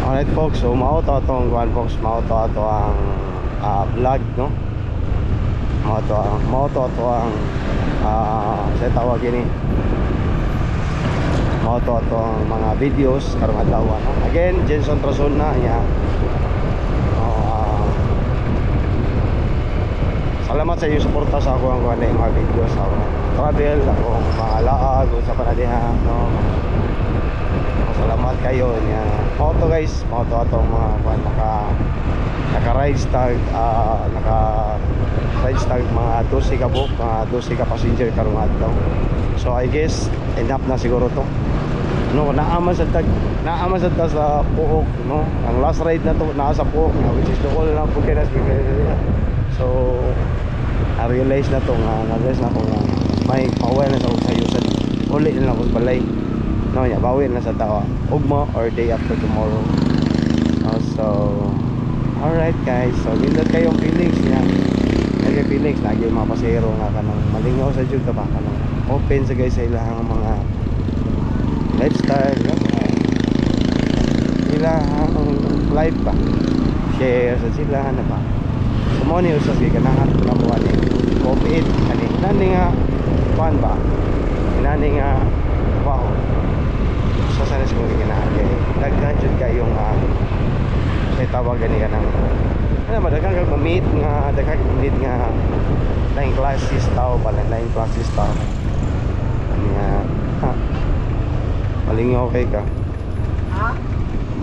Alright folks, so mao to atong kuan folks, mao to ato ang vlog, no? Mao to ato ang sa tawag ini. Mao to ato ang mga videos karong adlaw, no? Again, Jenson Trason na ya. Salamat sa inyong suporta sa ako ang kuan mga videos sa travel, akong mga laag sa panadiha, no? Salamat kayo niya. Mao to guys, mao to atong mga kuan naka-ride start, naka-ride start mga 12 ka book, mga 12 ka passenger karong adlaw. So I guess enough na siguro to. No, naama sa sa Puok, no. Ang last ride na to naa sa Puok, which is the all na Pukenas. So I realize na to na-realize na ko nga may power na sa usayusan. Uli na ako sa balay. No, ya bawin na sa tawa ugma or day after tomorrow. So alright guys, so nindot kayong feelings niya. Kaya feelings lagi mga pasahero nga kanang malingaw sa jud ba kanang open sa guys sa ilang mga lifestyle, no? Ilang life ba share sa sila na ba mo ni usas kay kanahan na buwan ni COVID ani nani nga kuan ba nani nga wow sa sana siguro kinahan kay daghan jud kayong may tawag gani kanang ano madagang kag ma-meet nga daghan meet nga line classes tao pala line classes tao ani nga malingaw kay ka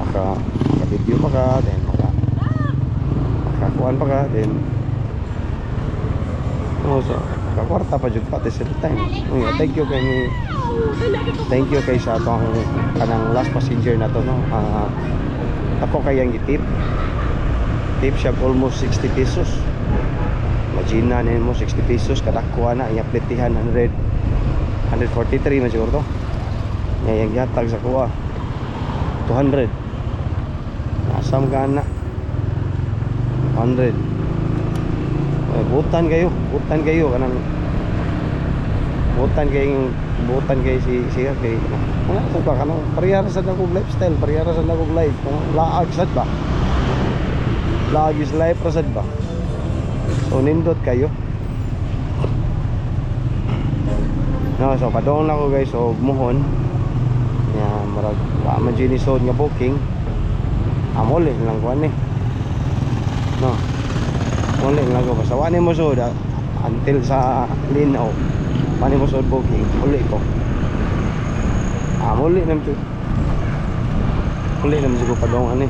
maka video pa ka then kakuan pa ka then so kakwarta pa jud pati sa time. Thank you kay sa atong kanang last passenger na to, no. Ako kayang gitip siya almost 60 pesos. Imagine na mo 60 pesos kada kuha na iya pletihan 143 man siguro to. Yang yatag sa kuha 200 asam ka na 100 butan kayo kanang butan kay si kay ano ba kanang parehara sa akong lifestyle, parehara sa akong life, laag sad ba laag is life rasad ba, so nindot kayo, no. So padong na ko guys, so muhon ya marag wa man ginisod nga booking amol lang kuan ni, no. Muli lang ko basta wani mo sud until sa linaw wani mo sud booking uli ko muli nam jud ko padong ani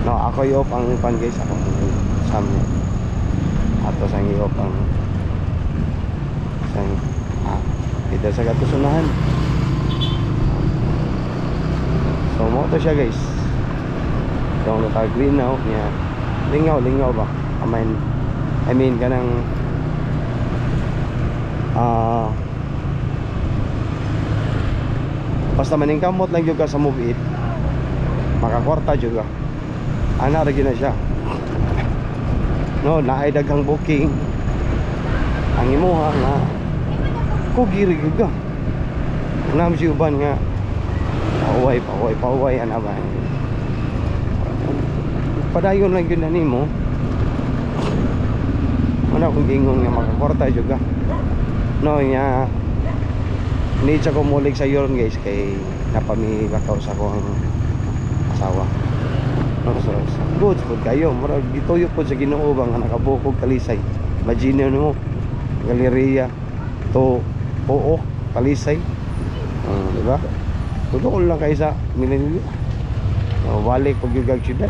no ako i-off ang pan guys ako sam ato sang i-off ang sang kita sa katusunahan. So mo to siya guys. Dong naka green now niya. Lingaw ba? I mean kanang basta maningkamot lang jud ka sa Move It. Makakwarta jud ka. Ana ra gyud na siya. No, naay daghang booking. Ang imuha nga kugiri jud ka. Nam si uban nga pauway ana ba? Padayon lang yun na nimo. Ano kung gingon nga makakwarta juga. No, nga need sa kumulig sa yon guys kay napamilakaw sa akong asawa. No, so good food kayo. Murag gituyo po sa Ginoo bang nakabukog Talisay. Imagine mo Galleria to Puok Talisay. Di ba? Tudol lang kayo sa Milenilyo. Balik pag yung syudad.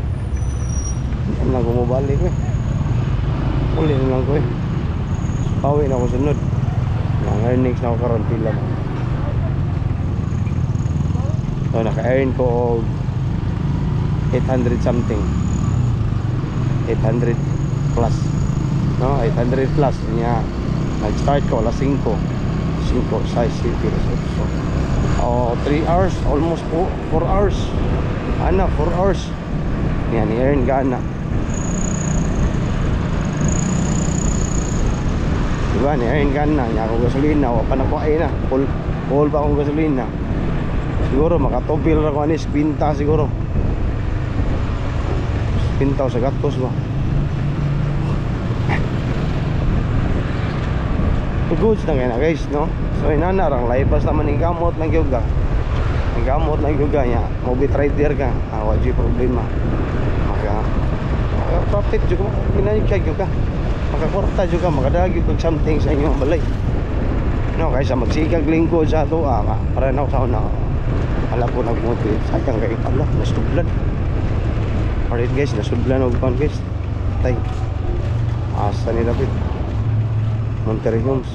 Yan lang kumabalik uli na lang ko pawi na ako sunod ang earnings na ako karon pila mo. So naka-earn ko 800 something 800 plus, no, 800 plus niya. Nag-start ko alas 5 size city so 3 hours almost 4 hours 4 hours yan i-earn gana. Diba, ni-earn ka na, niya akong gasolina, wala pa nakuhain na. Full pa akong gasolina. Siguro, makatubil na ko anis, pinta siguro. Pinta sa gatos ba? Goods na kaya na guys, no? So, inanarang, laipas naman yung gamot ng yoga. Ang gamot ng yoga niya, mobile trader ka, wala problema. Profit juga, pinayag juga. Makakwarta juga, makadagyo kag something sa inyong balay. No, kaysa magsikag lingkod sa ato, para na sa una. Wala po nagmotivate, sayang kayo pala, nasudlan. Alright guys, nasudlan og pan guys. Tay. Asa ni David. Monterrey Homes.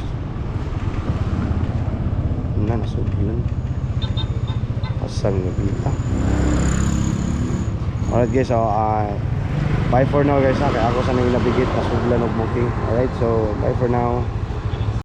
Nasudlan. Asang nabita. Alright guys, so bye for now guys, kaya ako sa nang nabigit nasudlan og booking. Alright, so bye for now.